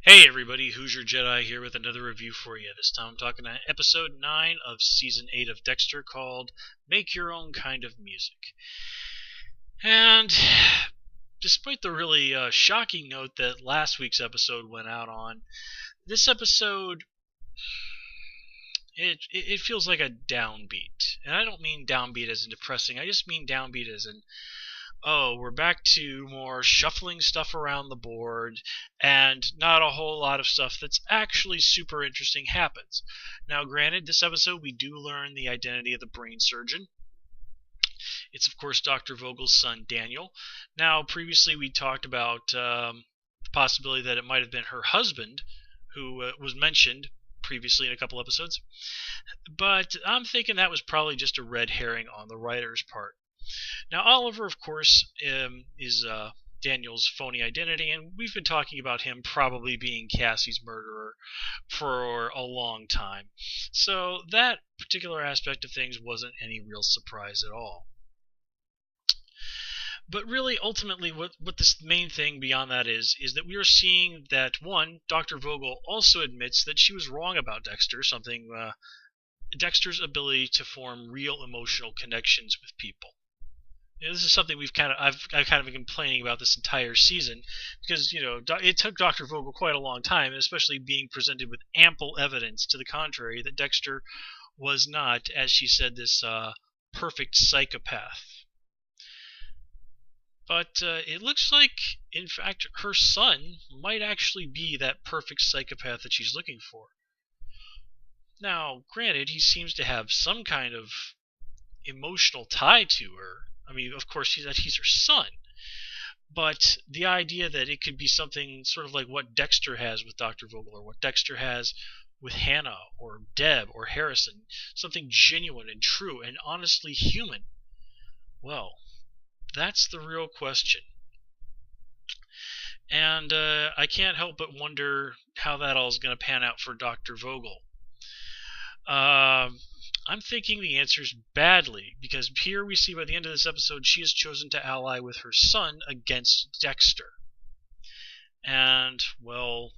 Hey everybody, Who's Your Jedi here with another review for you. This time I'm talking about episode 9 of season 8 of Dexter called Make Your Own Kind of Music. And despite the really shocking note that last week's episode went out on, this episode, it feels like a downbeat. And I don't mean downbeat as in depressing, I just mean downbeat as in oh, we're back to more shuffling stuff around the board, and not a whole lot of stuff that's actually super interesting happens. Now, granted, this episode we do learn the identity of the brain surgeon. It's, of course, Dr. Vogel's son, Daniel. Now, previously we talked about the possibility that it might have been her husband, who was mentioned previously in a couple episodes. But I'm thinking that was probably just a red herring on the writer's part. Now, Oliver, of course, is Daniel's phony identity, and we've been talking about him probably being Cassie's murderer for a long time. So that particular aspect of things wasn't any real surprise at all. But really, ultimately, what this main thing beyond that is that we are seeing that, one, Dr. Vogel also admits that she was wrong about Dexter, something Dexter's ability to form real emotional connections with people. This is something I've kind of been complaining about this entire season because it took Dr. Vogel quite a long time, and especially being presented with ample evidence to the contrary that Dexter was not, as she said, this perfect psychopath. But it looks like, in fact, her son might actually be that perfect psychopath that she's looking for. Now, granted, he seems to have some kind of emotional tie to her. I mean, of course, he's her son. But the idea that it could be something sort of like what Dexter has with Dr. Vogel, or what Dexter has with Hannah, or Deb, or Harrison, something genuine and true and honestly human, well, that's the real question. And I can't help but wonder how that all is going to pan out for Dr. Vogel. I'm thinking the answer is badly, because here we see by the end of this episode she has chosen to ally with her son against Dexter. And, well,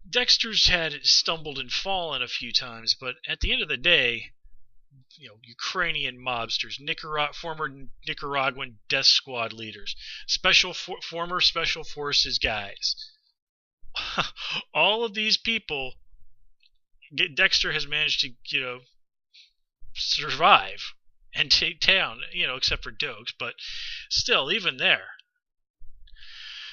Dexter's had stumbled and fallen a few times, but at the end of the day, Ukrainian mobsters, former Nicaraguan death squad leaders, former special forces guys, all of these people Dexter has managed to, survive and take down, except for Dokes, but still, even there.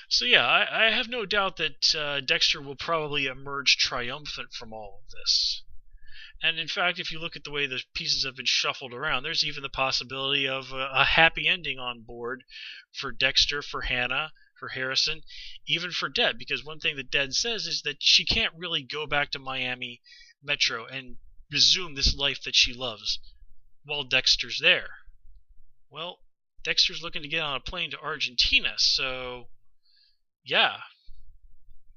So yeah, I have no doubt that Dexter will probably emerge triumphant from all of this. And in fact, if you look at the way the pieces have been shuffled around, there's even the possibility of a happy ending on board for Dexter, for Hannah, for Harrison, even for Deb, because one thing that Deb says is that she can't really go back to Miami Metro and resume this life that she loves while Dexter's there. Well, Dexter's looking to get on a plane to Argentina, so yeah,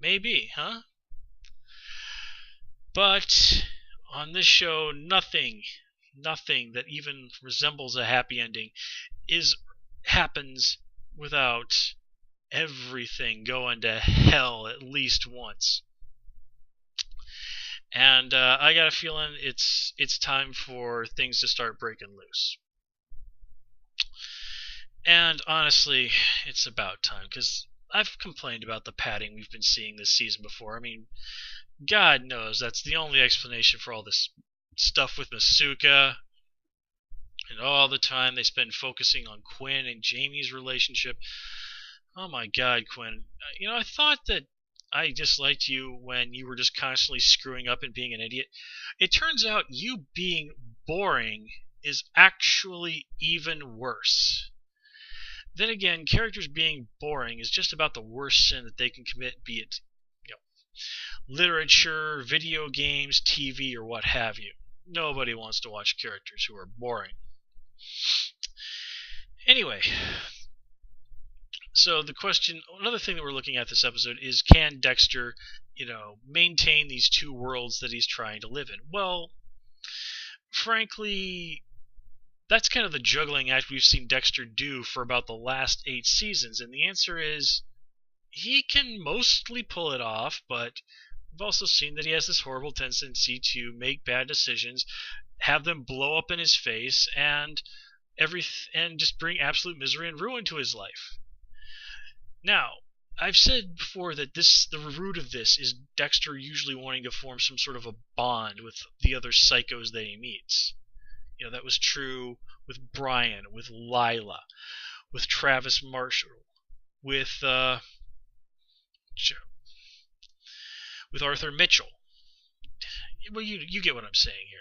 maybe, huh? But on this show, nothing that even resembles a happy ending happens without everything going to hell at least once. And I got a feeling it's time for things to start breaking loose. And honestly, it's about time, because I've complained about the padding we've been seeing this season before. I mean, God knows that's the only explanation for all this stuff with Masuka, and all the time they spend focusing on Quinn and Jamie's relationship. Oh my God, Quinn. I thought that I disliked you when you were just constantly screwing up and being an idiot. It turns out you being boring is actually even worse. Then again, characters being boring is just about the worst sin that they can commit, be it literature, video games, TV, or what have you. Nobody wants to watch characters who are boring. Anyway, so the question, another thing that we're looking at this episode is, can Dexter, maintain these two worlds that he's trying to live in? Well, frankly, that's kind of the juggling act we've seen Dexter do for about the last 8 seasons, and the answer is he can mostly pull it off, but we've also seen that he has this horrible tendency to make bad decisions, have them blow up in his face, and just bring absolute misery and ruin to his life. Now, I've said before that the root of this is Dexter usually wanting to form some sort of a bond with the other psychos that he meets. That was true with Brian, with Lila, with Travis Marshall, with Arthur Mitchell. Well, you get what I'm saying here.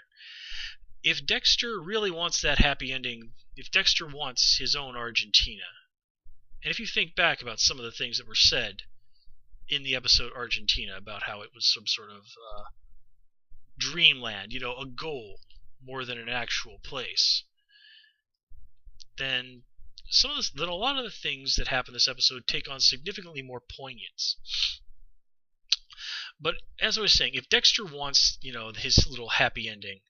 If Dexter really wants that happy ending, if Dexter wants his own Argentina, and if you think back about some of the things that were said in the episode Argentina about how it was some sort of dreamland, a goal more than an actual place, then a lot of the things that happen in this episode take on significantly more poignance. But as I was saying, if Dexter wants, his little happy ending,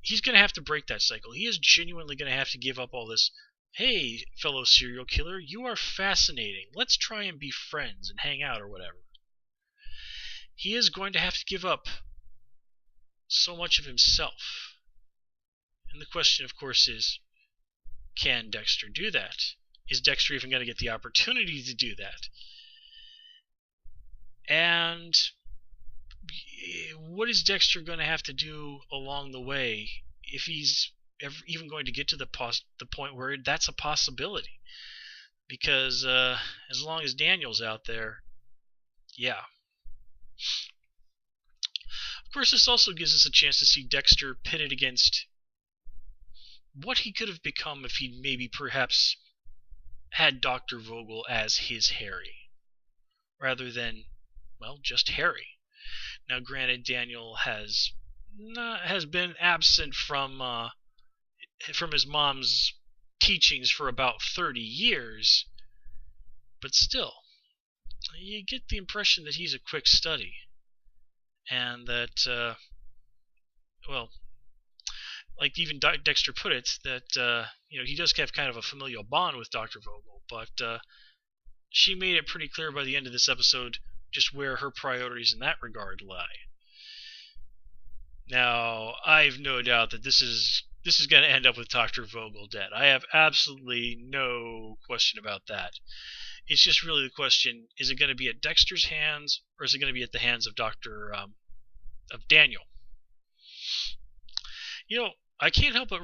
he's going to have to break that cycle. He is genuinely going to have to give up all this, hey, fellow serial killer, you are fascinating. Let's try and be friends and hang out or whatever. He is going to have to give up so much of himself. And the question, of course, is, can Dexter do that? Is Dexter even going to get the opportunity to do that? And what is Dexter going to have to do along the way if he's even going to get to the point where that's a possibility? Because as long as Daniel's out there, yeah. Of course, this also gives us a chance to see Dexter pitted against what he could have become if he'd maybe perhaps had Dr. Vogel as his Harry, rather than, well, just Harry. Now, granted, Daniel has been absent from his mom's teachings for about 30 years, but still, you get the impression that he's a quick study, and that, well, like even Dexter put it, that he does have kind of a familial bond with Dr. Vogel, but she made it pretty clear by the end of this episode just where her priorities in that regard lie. Now, I've no doubt that this is going to end up with Dr. Vogel dead. I have absolutely no question about that. It's just really the question: is it going to be at Dexter's hands, or is it going to be at the hands of of Daniel? I can't help but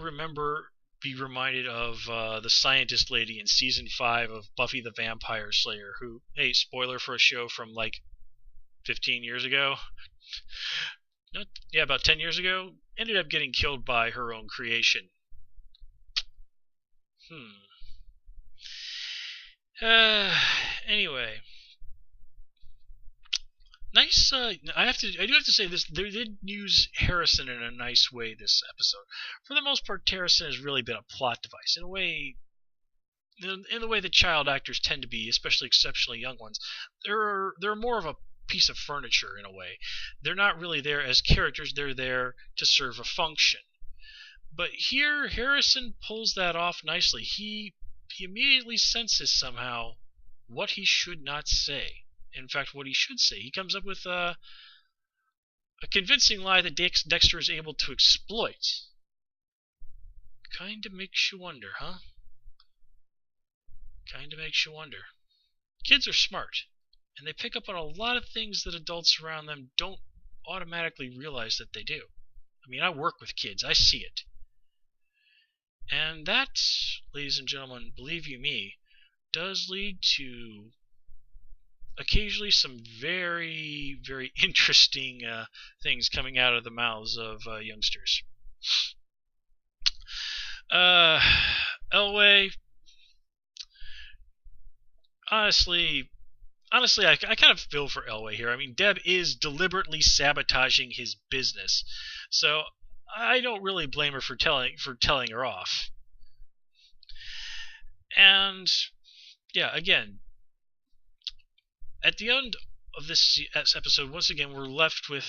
be reminded of the scientist lady in season 5 of Buffy the Vampire Slayer, who, hey, spoiler for a show from like 15 years ago, about 10 years ago, ended up getting killed by her own creation. Anyway, nice. I do have to say this. They did use Harrison in a nice way this episode. For the most part, Harrison has really been a plot device in the way that child actors tend to be, especially exceptionally young ones. They're more of a piece of furniture in a way. They're not really there as characters. They're there to serve a function. But here, Harrison pulls that off nicely. He immediately senses somehow what he should not say. In fact, what he should say. He comes up with a convincing lie that Dexter is able to exploit. Kinda makes you wonder, huh? Kinda makes you wonder. Kids are smart, and they pick up on a lot of things that adults around them don't automatically realize that they do. I mean, I work with kids. I see it. And that, ladies and gentlemen, believe you me, does lead to occasionally some very, very interesting things coming out of the mouths of youngsters. Elway, honestly, I kind of feel for Elway here. I mean, Deb is deliberately sabotaging his business, so I don't really blame her for telling her off. And yeah, again, at the end of this episode, once again, we're left with,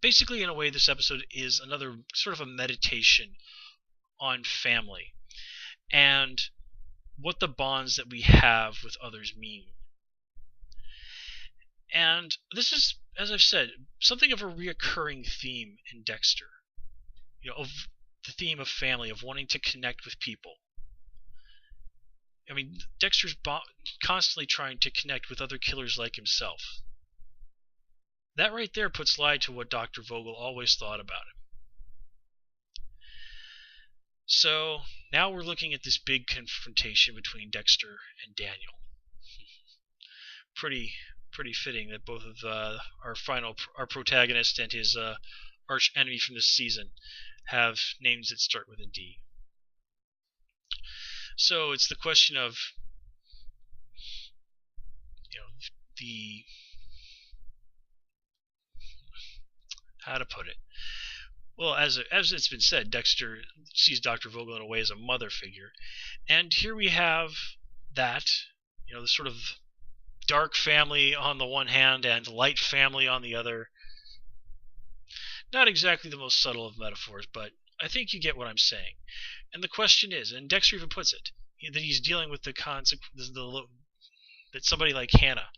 basically in a way, this episode is another sort of a meditation on family and what the bonds that we have with others mean And this is, as I've said, something of a reoccurring theme in Dexter. Of the theme of family, of wanting to connect with people. I mean, Dexter's constantly trying to connect with other killers like himself. That right there puts light to what Dr. Vogel always thought about him. So, now we're looking at this big confrontation between Dexter and Daniel. Pretty fitting that both of our protagonist and his arch enemy from this season have names that start with a D. So it's the question of, how to put it. Well, as it's been said, Dexter sees Dr. Vogel in a way as a mother figure, and here we have that, the sort of dark family on the one hand and light family on the other. Not exactly the most subtle of metaphors, but I think you get what I'm saying. And the question is, and Dexter even puts it, that he's dealing with the concept that somebody like Hannah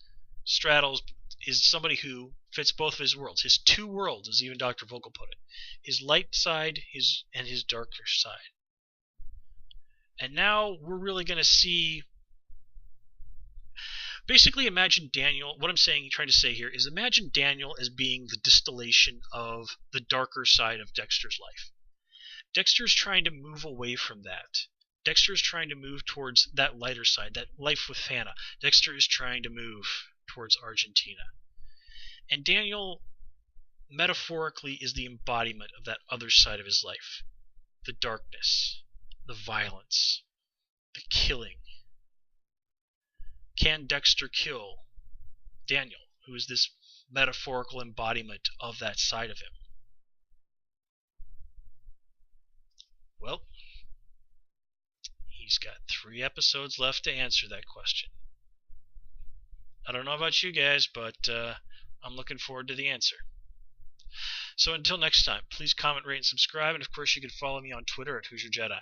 straddles, is somebody who fits both of his worlds, his two worlds, as even Dr. Vogel put it, his light side and his darker side. And now we're really going to see. Basically, imagine Daniel. What I'm trying to say here is, imagine Daniel as being the distillation of the darker side of Dexter's life. Dexter's trying to move away from that. Dexter is trying to move towards that lighter side, that life with Hannah. Dexter is trying to move towards Argentina. And Daniel, metaphorically, is the embodiment of that other side of his life. The darkness, the violence, the killing. Can Dexter kill Daniel, who is this metaphorical embodiment of that side of him? Well, he's got 3 episodes left to answer that question. I don't know about you guys, but I'm looking forward to the answer. So until next time, please comment, rate, and subscribe, and of course you can follow me on Twitter at Who's Your Jedi.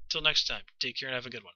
Until next time, take care and have a good one.